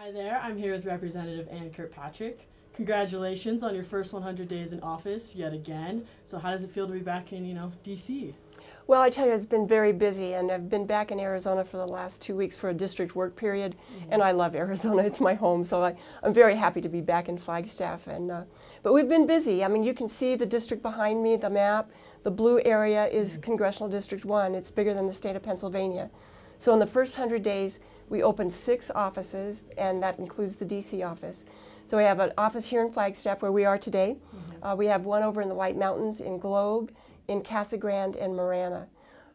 Hi there, I'm here with Representative Ann Kirkpatrick. Congratulations on your first 100 days in office yet again. So how does it feel to be back in, D.C.? Well, I tell you, it's been very busy, and I've been back in Arizona for the last 2 weeks for a district work period, and I love Arizona. It's my home, so I'm very happy to be back in Flagstaff. But we've been busy. I mean, you can see the district behind me, the map. The blue area is Congressional District 1. It's bigger than the state of Pennsylvania. So in the first 100 days, we opened 6 offices, and that includes the D.C. office. So we have an office here in Flagstaff where we are today. We have one over in the White Mountains in Globe, in Casa Grande, and Marana.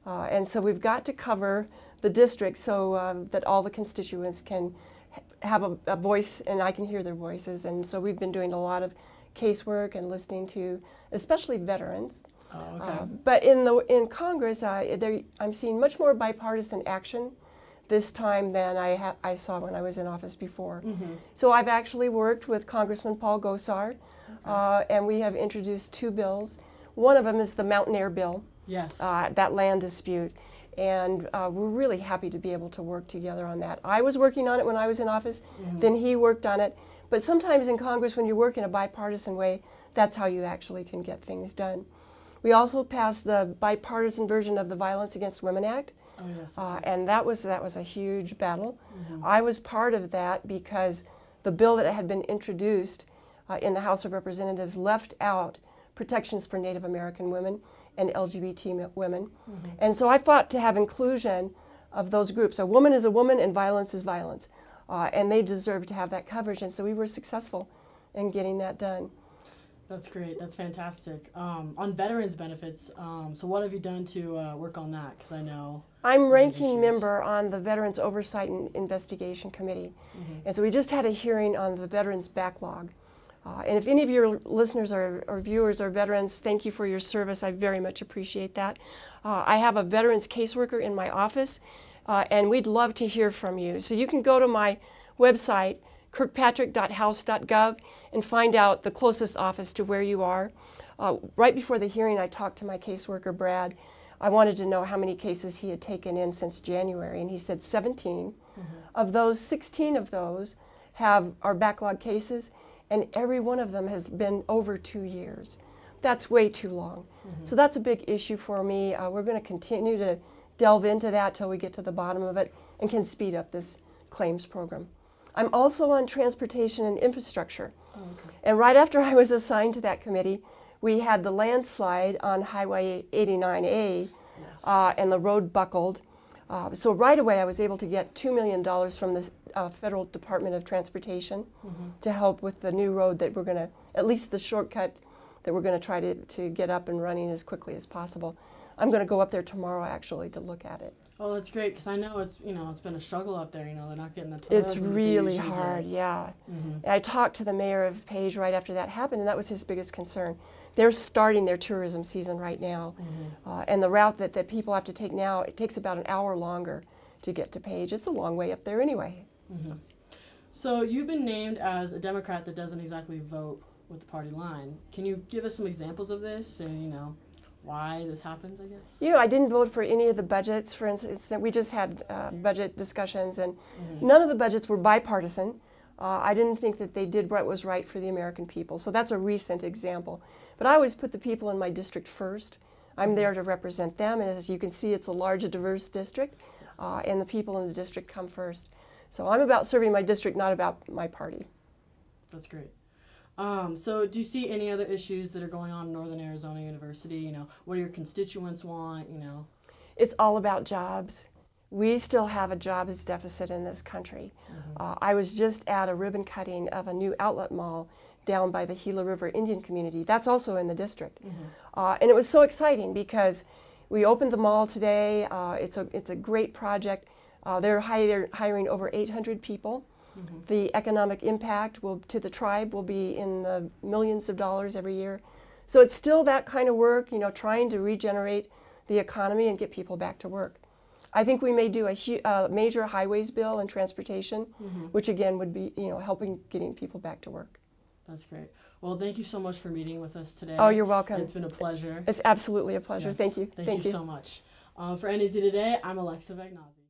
And so we've got to cover the district so that all the constituents can have a voice, and I can hear their voices. And so we've been doing a lot of casework and listening to especially veterans. Oh, okay. But in Congress, I'm seeing much more bipartisan action this time than I saw when I was in office before. So I've actually worked with Congressman Paul Gosar, and we have introduced 2 bills. One of them is the Mountain Air Bill, yes. That land dispute. And we're really happy to be able to work together on that. I was working on it when I was in office, then he worked on it. But sometimes in Congress, when you work in a bipartisan way, that's how you actually can get things done. We also passed the bipartisan version of the Violence Against Women Act. Oh, yes, right. And that was a huge battle. I was part of that because the bill that had been introduced in the House of Representatives left out protections for Native American women and LGBT women. And so I fought to have inclusion of those groups. A woman is a woman and violence is violence. And they deserve to have that coverage. And so we were successful in getting that done. That's great. That's fantastic. On veterans benefits, so what have you done to work on that? Because I know I'm ranking member on the Veterans Oversight and Investigation Committee. And so we just had a hearing on the veterans backlog. And if any of your listeners or viewers are veterans, thank you for your service. I very much appreciate that. I have a veterans caseworker in my office, and we'd love to hear from you. So you can go to my website, kirkpatrick.house.gov, and find out the closest office to where you are. Right before the hearing, I talked to my caseworker, Brad. I wanted to know how many cases he had taken in since January, and he said 17. Of those, 16 of those are backlog cases, and every one of them has been over 2 years. That's way too long. So that's a big issue for me. We're going to continue to delve into that till we get to the bottom of it and can speed up this claims program. I'm also on transportation and infrastructure. And right after I was assigned to that committee, we had the landslide on Highway 89A, and the road buckled. So right away I was able to get $2 million from the Federal Department of Transportation to help with the new road that we're going to, at least the shortcut that we're going to try to get up and running as quickly as possible. I'm going to go up there tomorrow actually to look at it. Oh, that's great, because I know it's been a struggle up there. They're not getting the tons. It's really hard, yeah. I talked to the mayor of Page right after that happened, and that was his biggest concern. They're starting their tourism season right now, and the route that people have to take now, it takes about an hour longer to get to Page. It's a long way up there anyway. So you've been named as a Democrat that doesn't exactly vote with the party line. Can you give us some examples of this and, why this happens, I guess? I didn't vote for any of the budgets. For instance, we just had budget discussions, and none of the budgets were bipartisan. I didn't think that they did what was right for the American people. So that's a recent example. But I always put the people in my district first. I'm there to represent them, and as you can see, it's a large, diverse district, and the people in the district come first. So I'm about serving my district, not about my party. That's great. So do you see any other issues that are going on in Northern Arizona University? What do your constituents want, It's all about jobs. We still have a jobs deficit in this country. I was just at a ribbon cutting of a new outlet mall down by the Gila River Indian community. That's also in the district. And it was so exciting because we opened the mall today. It's a great project. They're hiring over 800 people. The economic impact to the tribe will be in the millions of dollars every year. So it's still that kind of work, trying to regenerate the economy and get people back to work. I think we may do a major highways bill and transportation, which again would be, helping getting people back to work. That's great. Well, thank you so much for meeting with us today. Oh, you're welcome. It's been a pleasure. It's absolutely a pleasure. Yes. Thank you. Thank you so much. For NEZ Today, I'm Alexa Vagnozzi.